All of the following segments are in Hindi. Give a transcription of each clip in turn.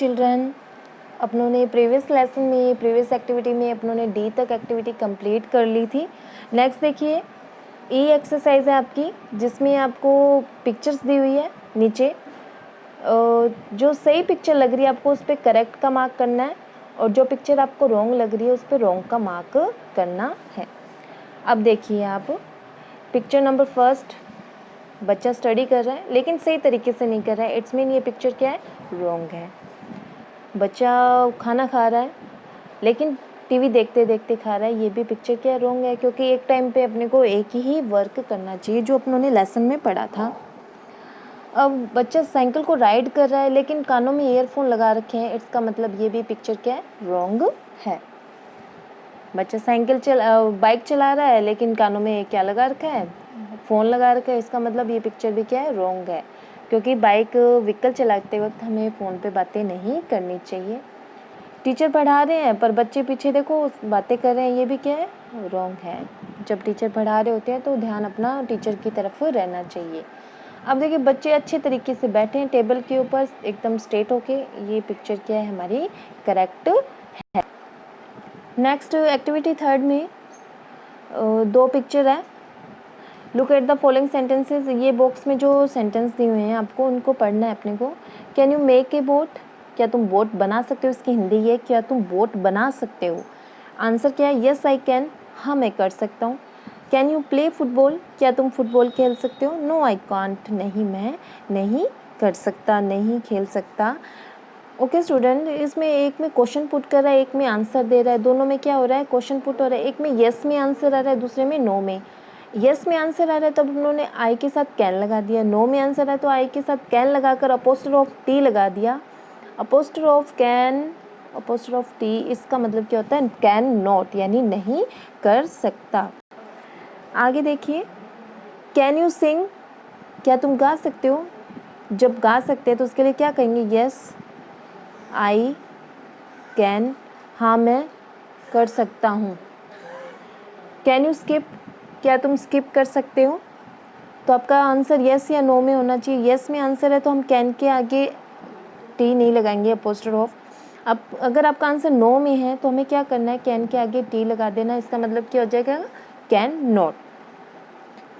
चिल्ड्रन, अपनों ने प्रीवियस लेसन में, प्रीवियस एक्टिविटी में अपनों ने डी तक एक्टिविटी कंप्लीट कर ली थी। नेक्स्ट देखिए, ई एक्सरसाइज है आपकी, जिसमें आपको पिक्चर्स दी हुई है नीचे। जो सही पिक्चर लग रही है आपको उस पर करेक्ट का मार्क करना है, और जो पिक्चर आपको रॉन्ग लग रही है उस पर रॉन्ग का मार्क करना है। अब देखिए आप, पिक्चर नंबर फर्स्ट, बच्चा स्टडी कर रहा है लेकिन सही तरीके से नहीं कर रहा है, इट्स मीन ये पिक्चर क्या है, रॉन्ग है। बच्चा खाना खा रहा है लेकिन टीवी देखते देखते खा रहा है, ये भी पिक्चर क्या है, रॉन्ग है, क्योंकि एक टाइम पे अपने को एक ही वर्क करना चाहिए जो अपनों ने लेसन में पढ़ा था। अब बच्चा साइकिल को राइड कर रहा है लेकिन कानों में ईयरफोन लगा रखे हैं, इसका मतलब ये भी पिक्चर क्या है, रॉन्ग है। बच्चा बाइक चला रहा है लेकिन कानों में क्या लगा रखा है, फ़ोन लगा रखा है, इसका मतलब ये पिक्चर भी क्या है, रॉन्ग है, क्योंकि बाइक व्हीकल चलाते वक्त हमें फ़ोन पे बातें नहीं करनी चाहिए। टीचर पढ़ा रहे हैं पर बच्चे पीछे देखो बातें कर रहे हैं, ये भी क्या है, रॉन्ग है। जब टीचर पढ़ा रहे होते हैं तो ध्यान अपना टीचर की तरफ रहना चाहिए। अब देखिए, बच्चे अच्छे तरीके से बैठे हैं टेबल के ऊपर एकदम स्ट्रेट होके, ये पिक्चर क्या है, हमारी करेक्ट है। नेक्स्ट एक्टिविटी थर्ड में दो पिक्चर है। Look at the following sentences, ये बॉक्स में जो सेंटेंस दिए हुए हैं आपको उनको पढ़ना है अपने को। Can you make a boat, क्या तुम बोट बना सकते हो, इसकी हिंदी ये, क्या तुम बोट बना सकते हो। आंसर क्या है, यस आई कैन, हाँ मैं कर सकता हूँ। कैन यू प्ले फुटबॉल, क्या तुम फुटबॉल खेल सकते हो, नो आई कांट, नहीं मैं नहीं कर सकता, नहीं खेल सकता। ओके स्टूडेंट, इसमें एक में क्वेश्चन पुट कर रहा है, एक में आंसर दे रहा है, दोनों में क्या हो रहा है, क्वेश्चन पुट हो रहा है। एक में यस में आंसर आ रहा है, दूसरे में नो में। यस में आंसर आ रहा है तब उन्होंने आई के साथ कैन लगा दिया, नो में आंसर है तो आई के साथ कैन लगाकर अपोस्ट्रोफ टी लगा दिया। अपोस्ट्रोफ कैन, अपोस्ट्रोफ टी, इसका मतलब क्या होता है, कैन नॉट, यानी नहीं कर सकता। आगे देखिए, कैन यू सिंग, क्या तुम गा सकते हो। जब गा सकते हैं तो उसके लिए क्या कहेंगे, यस आई कैन, हाँ मैं कर सकता हूँ। कैन यू स्किप, क्या तुम स्किप कर सकते हो, तो आपका आंसर यस या नो में होना चाहिए। यस में आंसर है तो हम कैन के आगे टी नहीं लगाएंगे, अपोस्ट्रोफ। अब अगर आपका आंसर नो में है तो हमें क्या करना है, कैन के आगे टी लगा देना, इसका मतलब क्या हो जाएगा, can not.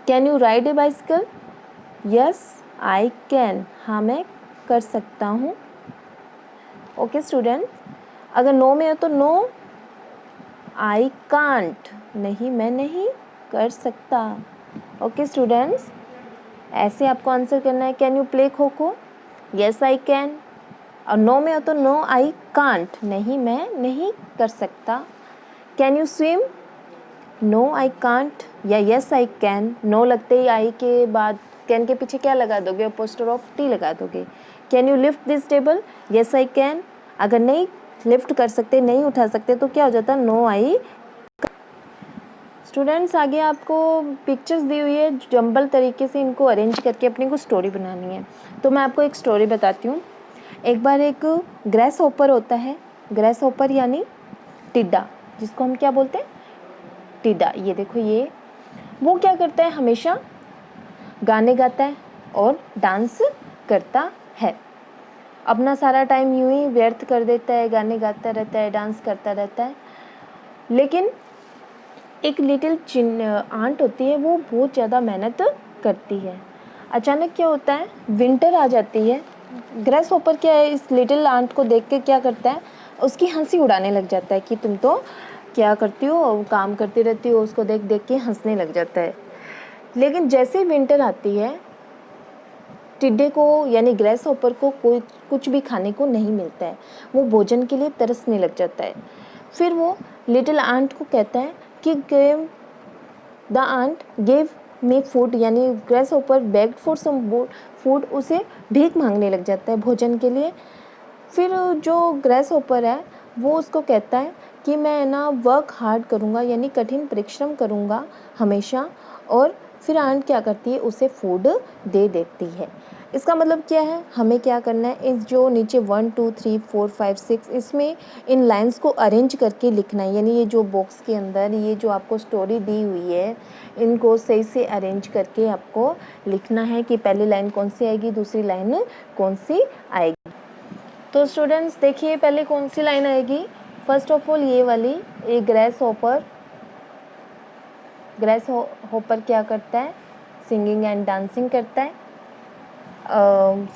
Can you ride A bicycle, yes I can, हाँ मैं कर सकता हूँ। ओके स्टूडेंट, अगर नो में हो तो नो आई कांट, नहीं मैं नहीं कर सकता। ओके स्टूडेंट्स, ऐसे आपको आंसर करना है। Can you play kho kho, yes I can, और नो में हो तो नो आई कांट, नहीं मैं नहीं कर सकता। Can you swim, no I can't या यस आई कैन, नो लगते ही आई के बाद कैन के पीछे क्या लगा दोगे, अपोस्ट्रोफ टी लगा दोगे। Can you lift this table, yes I can, अगर नहीं लिफ्ट कर सकते, नहीं उठा सकते तो क्या हो जाता, नो आई। स्टूडेंट्स, आगे आपको पिक्चर्स दी हुई है, जंबल तरीके से इनको अरेंज करके अपने को स्टोरी बनानी है। तो मैं आपको एक स्टोरी बताती हूँ। एक बार एक ग्रेस होपर होता है, ग्रेस होपर यानी टिड्डा, जिसको हम क्या बोलते हैं, टिड्डा। ये देखो, ये वो क्या करता है, हमेशा गाने गाता है और डांस करता है। अपना सारा टाइम यूं ही व्यर्थ कर देता है, गाने गाता रहता है, डांस करता रहता है। लेकिन एक लिटिल आंट होती है, वो बहुत ज़्यादा मेहनत करती है। अचानक क्या होता है, विंटर आ जाती है। ग्रेस होपर क्या है, इस लिटिल आंट को देख के क्या करता है, उसकी हंसी उड़ाने लग जाता है कि तुम तो क्या करती हो, काम करती रहती हो, उसको देख देख के हंसने लग जाता है। लेकिन जैसे ही विंटर आती है, टिड्डे को यानी ग्रेस होपर को कोई कुछ भी खाने को नहीं मिलता है, वो भोजन के लिए तरसने लग जाता है। फिर वो लिटिल आंट को कहता है कि the ant give me food, यानी grasshopper begged for some food, उसे भीख मांगने लग जाता है भोजन के लिए। फिर जो ग्रेस होपर है वो उसको कहता है कि मैं ना वर्क हार्ड करूँगा, यानी कठिन परिश्रम करूँगा हमेशा, और फिर आंट क्या करती है, उसे फूड दे देती है। इसका मतलब क्या है, हमें क्या करना है, इस जो नीचे 1 2 3 4 5 6 इसमें इन लाइंस को अरेंज करके लिखना है, यानी ये जो बॉक्स के अंदर ये जो आपको स्टोरी दी हुई है, इनको सही से अरेंज करके आपको लिखना है कि पहली लाइन कौन सी आएगी, दूसरी लाइन कौन सी आएगी। तो स्टूडेंट्स देखिए पहले कौन सी लाइन आएगी। फर्स्ट ऑफ ऑल ये वाली, एक ग्रेस होपर क्या करता है, सिंगिंग एंड डांसिंग करता है।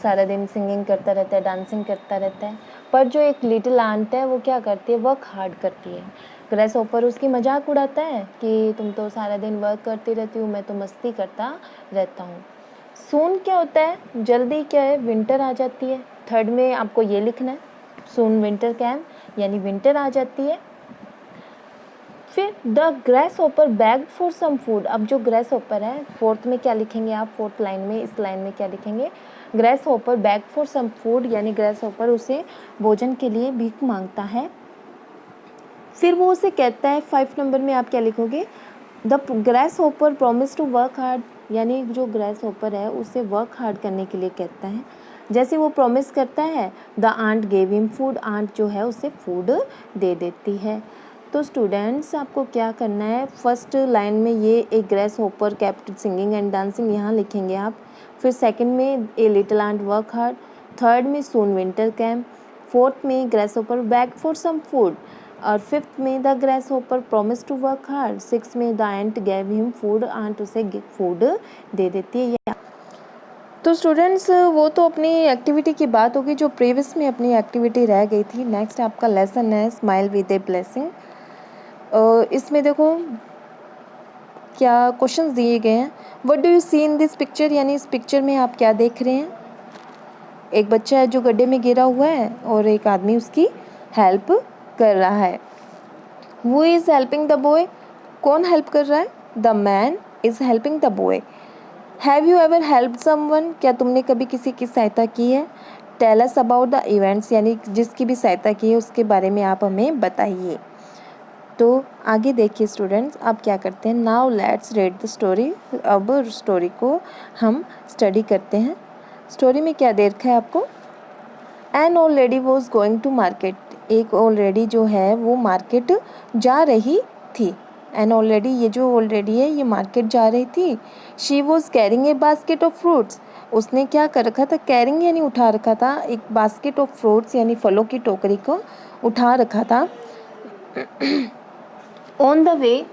सारा दिन सिंगिंग करता रहता है, डांसिंग करता रहता है। पर जो एक लिटिल आंट है वो क्या करती है, वर्क हार्ड करती है। ग्रेस होपर उसकी मजाक उड़ाता है कि तुम तो सारा दिन वर्क करती रहती हो, मैं तो मस्ती करता रहता हूँ। सून क्या होता है, जल्दी क्या है, विंटर आ जाती है। थर्ड में आपको ये लिखना है, सून विंटर कैम, यानी विंटर आ जाती है। फिर the grasshopper begged for some food. अब जो ग्रेस होपर है, फोर्थ में क्या लिखेंगे आप, फोर्थ लाइन में, इस लाइन में क्या लिखेंगे, grasshopper begged for some food, यानी ग्रेस होपर उसे भोजन के लिए भीख मांगता है। फिर वो उसे कहता है, 5 नंबर में आप क्या लिखोगे, the grasshopper promise to work hard, यानी जो ग्रेस होपर है उसे वर्क हार्ड करने के लिए कहता है। जैसे वो प्रॉमिस करता है, the ant gave him food, ant जो है उसे फूड दे देती है। तो स्टूडेंट्स आपको क्या करना है, फर्स्ट लाइन में ये एक grasshopper kept singing and dancing यहाँ लिखेंगे आप। फिर सेकंड में a little ant work hard, third में सून विंटर कैम्प, फोर्थ में grasshopper beg for some food, और फिफ्थ में the grasshopper promise to work hard, six में the ant gave him food, ant उसे फूड दे देती है। तो स्टूडेंट्स वो तो अपनी एक्टिविटी की बात होगी जो प्रीवियस में अपनी एक्टिविटी रह गई थी। नेक्स्ट आपका लेसन है स्माइल विद ए ब्लेसिंग। इसमें देखो क्या क्वेश्चंस दिए गए हैं। What do you see in this picture, यानी इस पिक्चर में आप क्या देख रहे हैं। एक बच्चा है जो गड्ढे में गिरा हुआ है और एक आदमी उसकी हेल्प कर रहा है। Who is helping the boy, कौन हेल्प कर रहा है, the man is helping the boy. Have you ever help someone, क्या तुमने कभी किसी की सहायता की है। Tell us about the events, यानी जिसकी भी सहायता की है उसके बारे में आप हमें बताइए। तो आगे देखिए स्टूडेंट्स, आप क्या करते हैं, now let's read the story. अब स्टोरी को हम स्टडी करते हैं। स्टोरी में क्या दे रखा है आपको, an old lady was going to market, एक ओल्ड लेडी जो है वो मार्केट जा रही थी। एन ओल्ड लेडी, ये जो ओल्ड लेडी है ये मार्केट जा रही थी। She was carrying a basket of fruits, उसने क्या कर रखा था, कैरिंग यानी उठा रखा था, एक बास्केट ऑफ फ्रूट्स यानी फलों की टोकरी को उठा रखा था। ऑन द वे,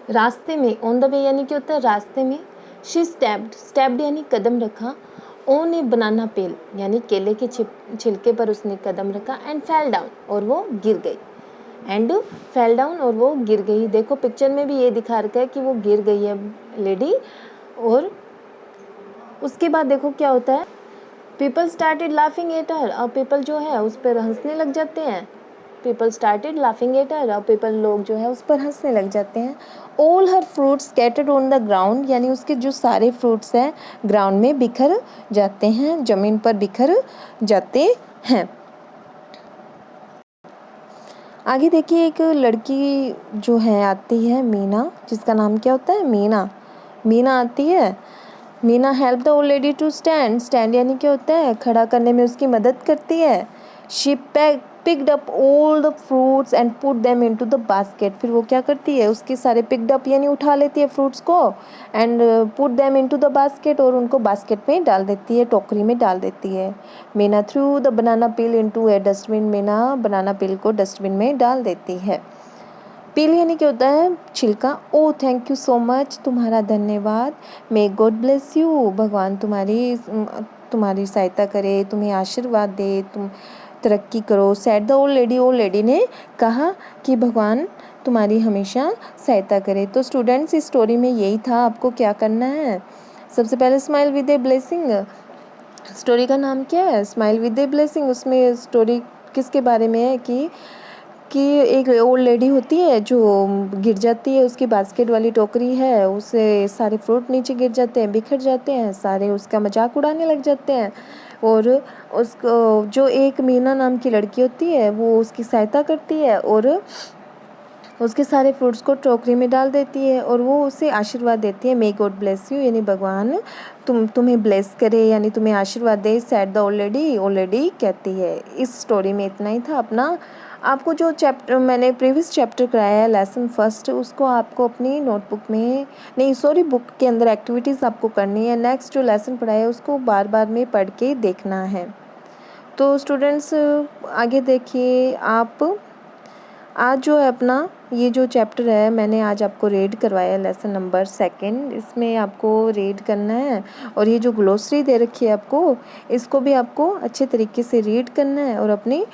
रास्ते में, ऑन द वे यानी क्या होता है, रास्ते में। शी स्टेप्ड यानी कदम रखा। ऑन ए बनाना पेल, यानी केले के छिलके पर उसने कदम रखा। एंड फेल डाउन, और वो गिर गई। एंड फेल डाउन, और वो गिर गई। देखो पिक्चर में भी ये दिखा रखा है कि वो गिर गई है लेडी। और उसके बाद देखो क्या होता है, people started laughing at her, और पीपल जो है उस पर हंसने लग जाते हैं। People started laughing at her, और पीपल लोग जो है उस पर हंसने लग जाते हैं। All her fruits scattered on the ground, यानी उसके जो सारे फ्रूट्स हैं ग्राउंड में बिखर जाते हैं, ज़मीन पर बिखर जाते हैं। आगे देखिए, एक लड़की जो है आती है मीना, जिसका नाम क्या होता है, मीना। मीना आती है। Meena help the old lady to stand, stand यानी क्या होता है, खड़ा करने में उसकी मदद करती है। She picked up all the fruits and put them into the basket, फिर वो क्या करती है, उसके सारे पिक्ड अप यानी उठा लेती है फ्रूट्स को, and put them into the basket, और उनको बास्केट में डाल देती है, टोकरी में डाल देती है। Meena threw the banana peel into a dustbin, Meena banana peel को डस्टबिन में डाल देती है। पील यानी क्या होता है, छिलका। ओ थैंक यू सो मच, तुम्हारा धन्यवाद। मे गॉड ब्लेस यू, भगवान तुम्हारी सहायता करे, तुम्हें आशीर्वाद दे, तुम तरक्की करो। सैड द ओल्ड लेडी ने कहा कि भगवान तुम्हारी हमेशा सहायता करे। तो स्टूडेंट्स इस स्टोरी में यही था, आपको क्या करना है, सबसे पहले smile with a blessing. Story का नाम क्या है, स्माइल विद ए ब्लेसिंग। उसमें स्टोरी किसके बारे में है कि एक ओल्ड लेडी होती है जो गिर जाती है, उसकी बास्केट वाली टोकरी है, उसे सारे फ्रूट नीचे गिर जाते हैं, बिखर जाते हैं, सारे उसका मजाक उड़ाने लग जाते हैं। और उसको जो एक मीना नाम की लड़की होती है वो उसकी सहायता करती है और उसके सारे फ्रूट्स को टोकरी में डाल देती है और वो उसे आशीर्वाद देती है, मे गॉड ब्लेस यू, यानी भगवान तुम्हें ब्लेस करे, यानी तुम्हें आशीर्वाद दे। सैड द ओल्ड लेडी कहती है। इस स्टोरी में इतना ही था। अपना आपको जो चैप्टर मैंने प्रीवियस चैप्टर कराया है लेसन फर्स्ट, उसको आपको अपनी नोटबुक में बुक के अंदर एक्टिविटीज़ आपको करनी है। नेक्स्ट जो लेसन पढ़ाया है उसको बार बार में पढ़ के देखना है। तो स्टूडेंट्स आगे देखिए आप, आज जो है अपना ये जो चैप्टर है मैंने आज आपको रीड करवाया लेसन नंबर 2, इसमें आपको रीड करना है। और ये जो ग्लोसरी दे रखी है आपको, इसको भी आपको अच्छे तरीके से रीड करना है और अपनी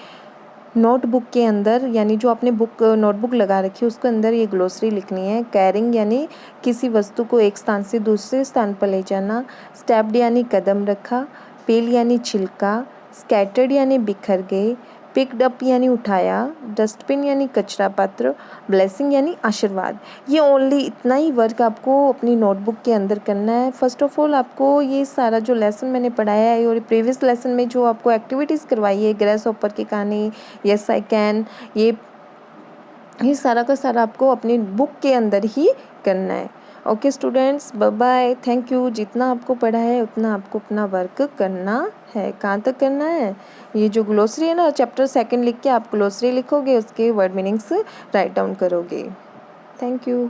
नोटबुक के अंदर, यानी जो आपने नोटबुक लगा रखी है उसके अंदर ये ग्लोसरी लिखनी है। कैरिंग यानी किसी वस्तु को एक स्थान से दूसरे स्थान पर ले जाना, स्टेप्ड यानी कदम रखा, पील यानी छिलका, स्कैटर्ड यानी बिखर गए, पिक्ड अप यानी उठाया, डस्टबिन यानी कचरा पात्र, ब्लेसिंग यानी आशीर्वाद। ये ओनली इतना ही वर्क आपको अपनी नोटबुक के अंदर करना है। फर्स्ट ऑफ ऑल आपको ये सारा जो लेसन मैंने पढ़ाया है और प्रीवियस लेसन में जो आपको एक्टिविटीज़ करवाई है, ग्रेस हॉपर की कहानी, यस आई कैन, ये सारा का सारा आपको अपनी बुक के अंदर ही करना है। Okay students, bye bye, thank you. जितना आपको पढ़ा है उतना आपको अपना वर्क करना है। कहाँ तक करना है? ये जो ग्लोसरी है ना, चैप्टर 2 लिख के आप ग्लोसरी लिखोगे, उसके वर्ड मीनिंग्स राइट डाउन करोगे। Thank you.